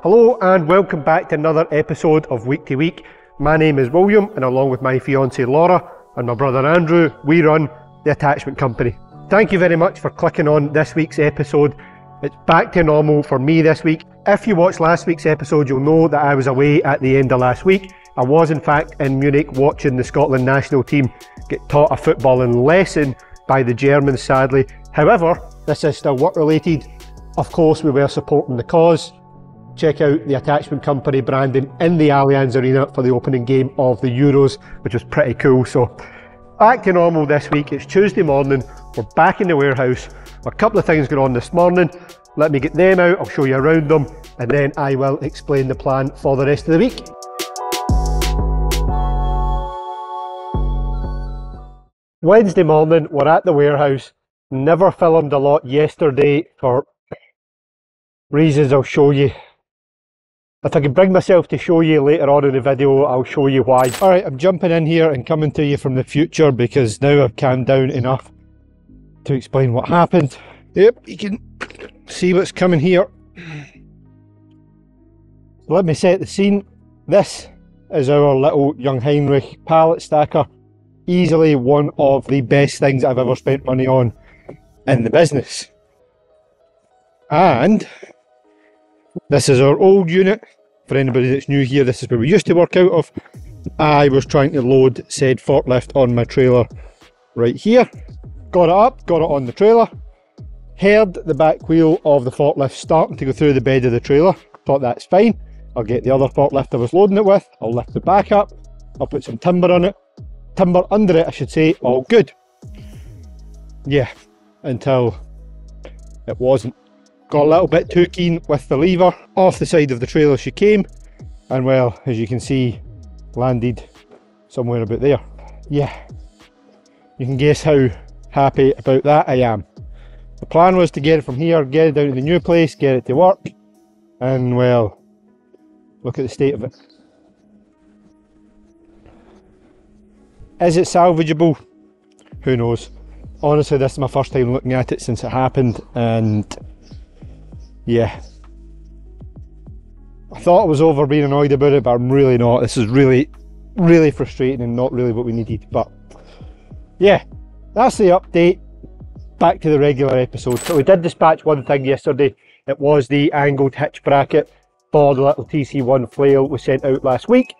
Hello and welcome back to another episode of Week to Week. My name is William, and along with my fiancée Laura and my brother Andrew, we run the attachment company. Thank you very much for clicking on this week's episode. It's back to normal for me this week. If you watched last week's episode, you'll know that I was away at the end of last week. I was in fact in Munich watching the Scotland national team get taught a footballing lesson by the Germans, sadly. However, this is still work related. Of course, we were supporting the cause. Check out the attachment company branding in the Allianz Arena for the opening game of the Euros, which was pretty cool. So back to normal this week. It's Tuesday morning. We're back in the warehouse. A couple of things going on this morning. Let me get them out. I'll show you around them, and then I will explain the plan for the rest of the week. Wednesday morning, we're at the warehouse. Never filmed a lot yesterday for reasons I'll show you. If I can bring myself to show you later on in the video, I'll show you why. Alright, I'm jumping in here and coming to you from the future because now I've calmed down enough to explain what happened. Yep, you can see what's coming here. So let me set the scene. This is our little Jungheinrich pallet stacker. Easily one of the best things I've ever spent money on in the business. And this is our old unit. For anybody that's new here, this is where we used to work out of. I was trying to load said forklift on my trailer right here. Got it up, got it on the trailer. Heard the back wheel of the forklift starting to go through the bed of the trailer. Thought that's fine. I'll get the other forklift I was loading it with. I'll lift it back up. I'll put some timber on it. Timber under it, I should say. All good. Yeah, until it wasn't. Got a little bit too keen with the lever. Off the side of the trailer she came, and well, as you can see, landed somewhere about there. Yeah, you can guess how happy about that I am. The plan was to get it from here, get it down to the new place, get it to work, and well, look at the state of it. Is it salvageable? Who knows? Honestly, this is my first time looking at it since it happened, and yeah, I thought I was over being annoyed about it, but I'm really not. This is really frustrating and not really what we needed. But yeah, that's the update. Back to the regular episode. So we did dispatch one thing yesterday. It was the angled hitch bracket for the little TC1 flail we sent out last week.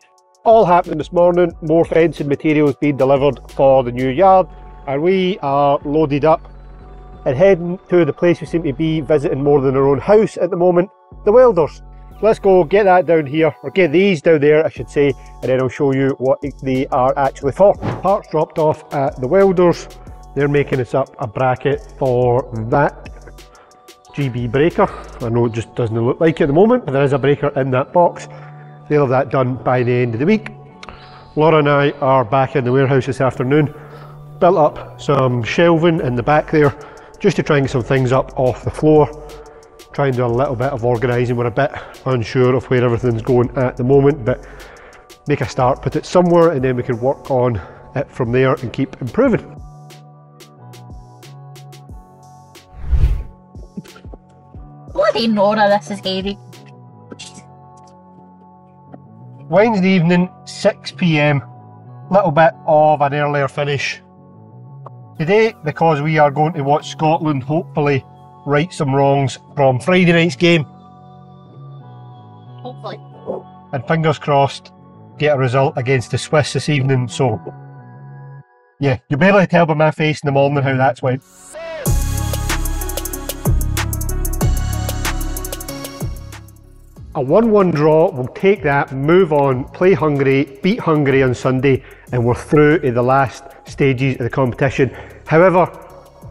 All happening this morning. More fencing materials being delivered for the new yard, and we are loaded up and heading to the place we seem to be visiting more than our own house at the moment, the welders. So let's go get that down here, or get these down there I should say, and then I'll show you what they are actually for. Parts dropped off at the welders. They're making us up a bracket for that GB breaker. I know it just doesn't look like it at the moment, but there is a breaker in that box. They'll have that done by the end of the week. Laura and I are back in the warehouse this afternoon. Built up some shelving in the back there, just to try and get some things up off the floor. Try and do a little bit of organising. We're a bit unsure of where everything's going at the moment, but make a start, put it somewhere, and then we can work on it from there and keep improving. Bloody Nora, this is heavy. Wednesday evening, 6 PM, little bit of an earlier finish today because we are going to watch Scotland hopefully right some wrongs from Friday night's game. Hopefully. And fingers crossed get a result against the Swiss this evening. So yeah, you'll be able to tell by my face in the morning how that's went. A 1-1 draw, we'll take that, move on, play Hungary, beat Hungary on Sunday, and we're through to the last stages of the competition. However,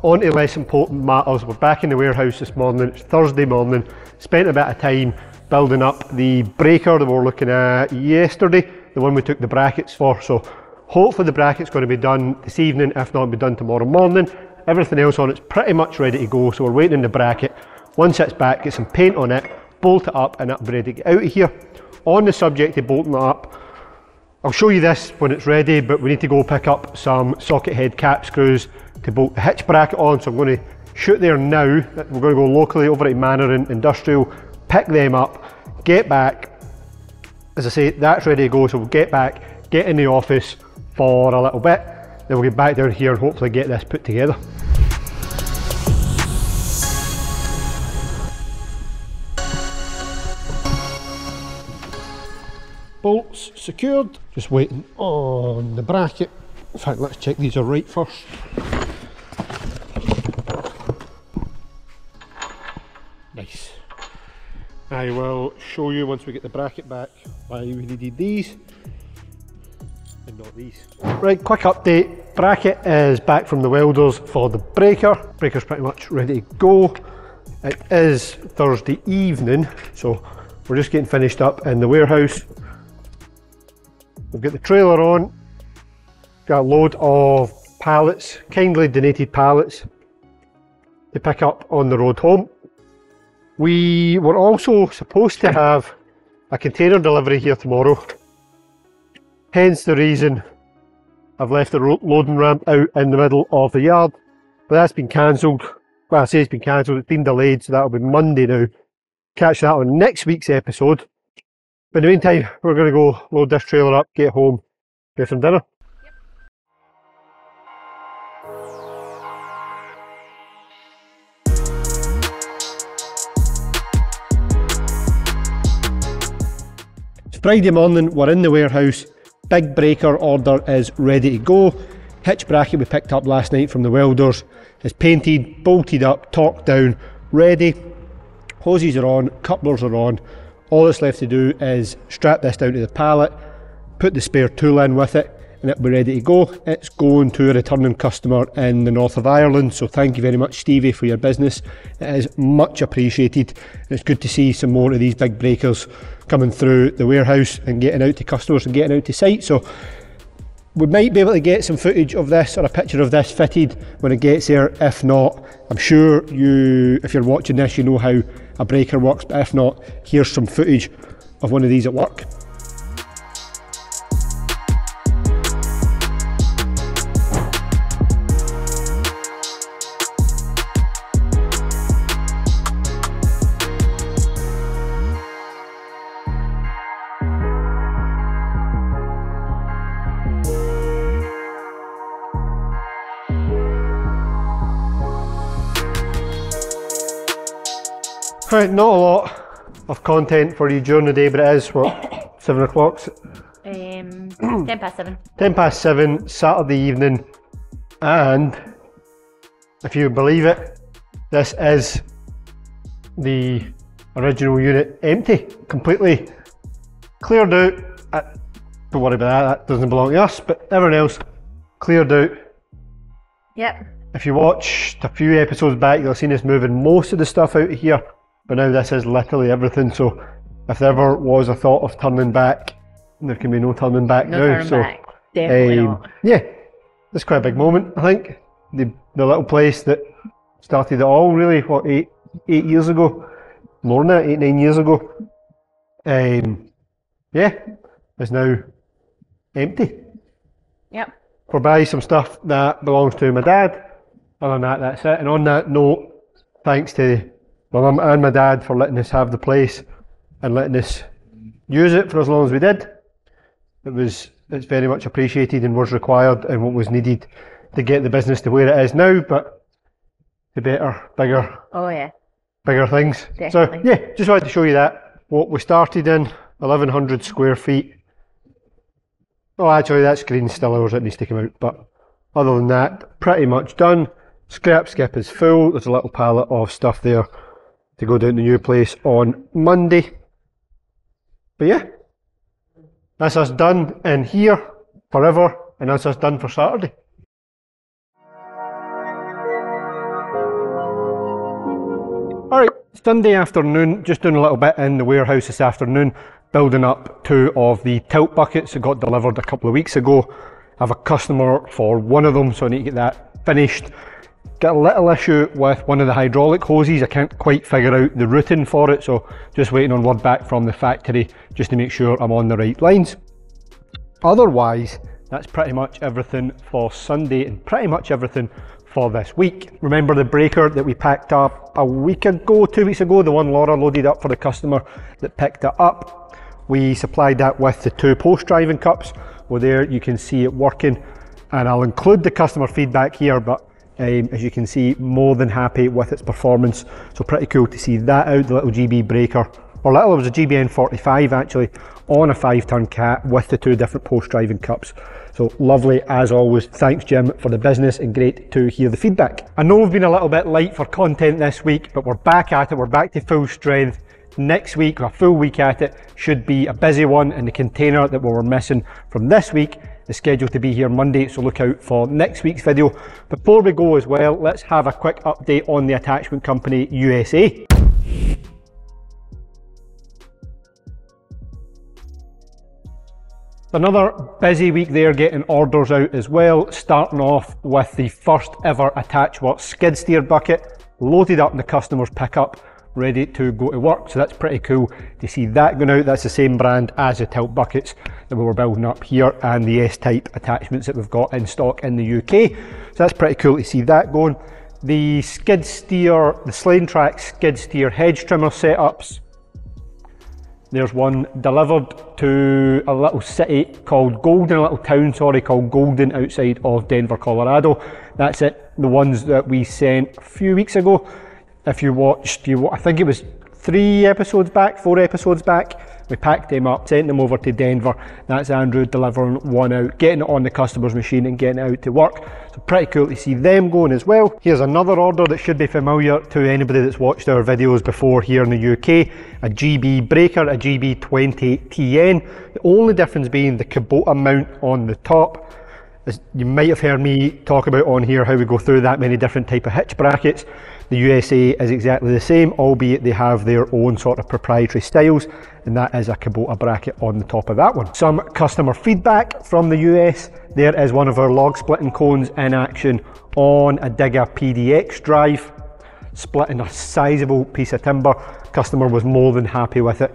on to less important matters. We're back in the warehouse this morning. It's Thursday morning. Spent a bit of time building up the breaker that we were looking at yesterday, the one we took the brackets for. So hopefully the bracket's going to be done this evening, if not it'll be done tomorrow morning. Everything else on it's pretty much ready to go, so we're waiting in the bracket. Once it's back, get some paint on it, bolt it up, and it'll be ready to get out of here. On the subject of bolting it up, I'll show you this when it's ready, but we need to go pick up some socket head cap screws to bolt the hitch bracket on, so I'm going to shoot there now. We're going to go locally over at Manor Industrial, pick them up, get back, as I say, that's ready to go, so we'll get back, get in the office for a little bit, then we'll get back down here and hopefully get this put together. Bolts secured, just waiting on the bracket. In fact, let's check these are right first. Nice. I will show you once we get the bracket back why we needed these and not these. Right, quick update. Bracket is back from the welders for the breaker. Breaker's pretty much ready to go. It is Thursday evening, so we're just getting finished up in the warehouse. We've got the trailer on, got a load of pallets, kindly donated pallets to pick up on the road home. We were also supposed to have a container delivery here tomorrow, hence the reason I've left the loading ramp out in the middle of the yard, but that's been cancelled. Well, I say it's been cancelled, it's been delayed, so that'll be Monday now. Catch that on next week's episode. But in the meantime, we're going to go load this trailer up, get home, get some dinner. It's Friday morning, we're in the warehouse, big breaker order is ready to go. Hitch bracket we picked up last night from the welders is painted, bolted up, torqued down, ready. Hoses are on, couplers are on. All that's left to do is strap this down to the pallet, put the spare tool in with it, and it'll be ready to go. It's going to a returning customer in the north of Ireland, so thank you very much, Stevie, for your business. It is much appreciated. It's good to see some more of these big breakers coming through the warehouse and getting out to customers and getting out to site. So we might be able to get some footage of this or a picture of this fitted when it gets there. If not, I'm sure you, if you're watching this, you know how a breaker works, but if not, here's some footage of one of these at work. Right, not a lot of content for you during the day, but it is, what, 7 o'clock? 10 past 7. 10 past 7, Saturday evening, and if you believe it, this is the original unit empty, completely cleared out. Don't worry about that, that doesn't belong to us, but everyone else cleared out. Yep. If you watched a few episodes back, you'll have seen us moving most of the stuff out of here. But now this is literally everything, so if there ever was a thought of turning back, there can be no turning back now. Turning so back. Definitely not. yeah, it's quite a big moment, I think. The little place that started it all, really, what, eight years ago? More than that, 8-9 years ago. Yeah, it's now empty. Yep. We're buying some stuff that belongs to my dad. Other than that, that's it. And on that note, thanks to my mum and my dad for letting us have the place and letting us use it for as long as we did. It's very much appreciated and was required and what was needed to get the business to where it is now, but the better, bigger, Oh yeah. bigger things. Definitely. So yeah, just wanted to show you that. What we started in, 1,100 square feet. Oh, actually that screen's still ours, it needs to come out, but other than that, pretty much done. Scrap skip is full, there's a little pallet of stuff there to go down to the new place on Monday. But yeah, that's us done in here forever, and that's us done for Saturday. Alright, Sunday afternoon, just doing a little bit in the warehouse this afternoon, building up 2 of the tilt buckets that got delivered a couple of weeks ago. I have a customer for one of them, so I need to get that finished. Got a little issue with one of the hydraulic hoses. I can't quite figure out the routing for it, so just waiting on word back from the factory just to make sure I'm on the right lines. Otherwise, that's pretty much everything for Sunday and pretty much everything for this week. Remember the breaker that we packed up a week ago, 2 weeks ago, the one Laura loaded up for the customer that picked it up. We supplied that with the 2 post driving cups. Well, there you can see it working, and I'll include the customer feedback here, but as you can see, more than happy with its performance. So pretty cool to see that out, the little GB breaker, or it was a GBN 45 actually, on a 5-ton cat with the 2 different post driving cups. So lovely as always. Thanks Jim for the business, and great to hear the feedback. I know we've been a little bit light for content this week, but we're back at it, we're back to full strength. Next week, a full week at it, should be a busy one, and the container that we were missing from this week is scheduled to be here Monday, so look out for next week's video. Before we go as well, let's have a quick update on the attachment company USA. Another busy week there, getting orders out as well, starting off with the first ever AttachWorx Skidsteer bucket, loaded up in the customer's pickup, ready to go to work. So that's pretty cool to see that going out. That's the same brand as the tilt buckets that we were building up here, and the S-type attachments that we've got in stock in the UK. So that's pretty cool to see that going. The Skidsteer, the Slanetrac Skidsteer hedge trimmer setups. There's one delivered to a little city called Golden, a little town, sorry, called Golden outside of Denver, Colorado. That's it, the ones that we sent a few weeks ago. If you watched, I think it was 4 episodes back, we packed them up, sent them over to Denver. That's Andrew delivering one out, getting it on the customer's machine and getting it out to work. So pretty cool to see them going as well. Here's another order that should be familiar to anybody that's watched our videos before here in the UK. A GB breaker, a GB20 TN. The only difference being the Kubota mount on the top. As you might have heard me talk about on here, how we go through that many different type of hitch brackets. The USA is exactly the same, albeit they have their own sort of proprietary styles, and that is a Kubota bracket on the top of that one. Some customer feedback from the US. There is one of our log splitting cones in action on a Digger PDX drive, splitting a sizable piece of timber. Customer was more than happy with it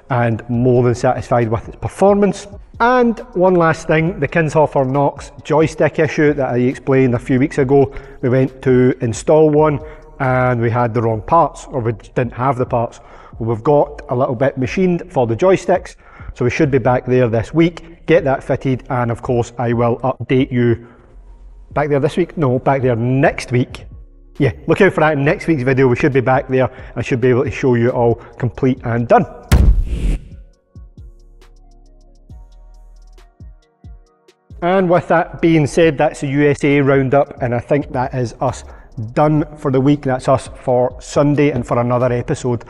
and more than satisfied with its performance. And one last thing, the Kinshofer Knox joystick issue that I explained a few weeks ago. We went to install one and we had the wrong parts, or we didn't have the parts. Well, we've got a little bit machined for the joysticks, so we should be back there this week, get that fitted, and of course I will update you. Back there this week? No, back there next week. Yeah, look out for that in next week's video. We should be back there. I should be able to show you all complete and done. And with that being said, that's the USA roundup, and I think that is us done for the week. That's us for Sunday and for another episode.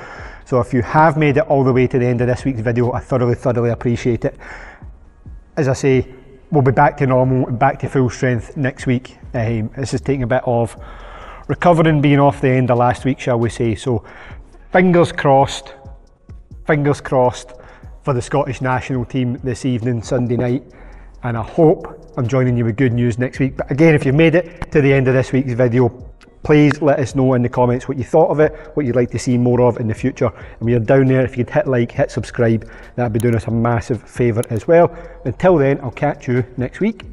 So if you have made it all the way to the end of this week's video, I thoroughly appreciate it. As I say, we'll be back to normal and back to full strength next week. This is taking a bit of recovering, being off the end of last week, shall we say. So fingers crossed for the Scottish national team this evening, Sunday night. And I hope I'm joining you with good news next week. But again, if you made it to the end of this week's video, please let us know in the comments what you thought of it, what you'd like to see more of in the future. And when you're down there, if you'd hit like, hit subscribe, that'd be doing us a massive favour as well. Until then, I'll catch you next week.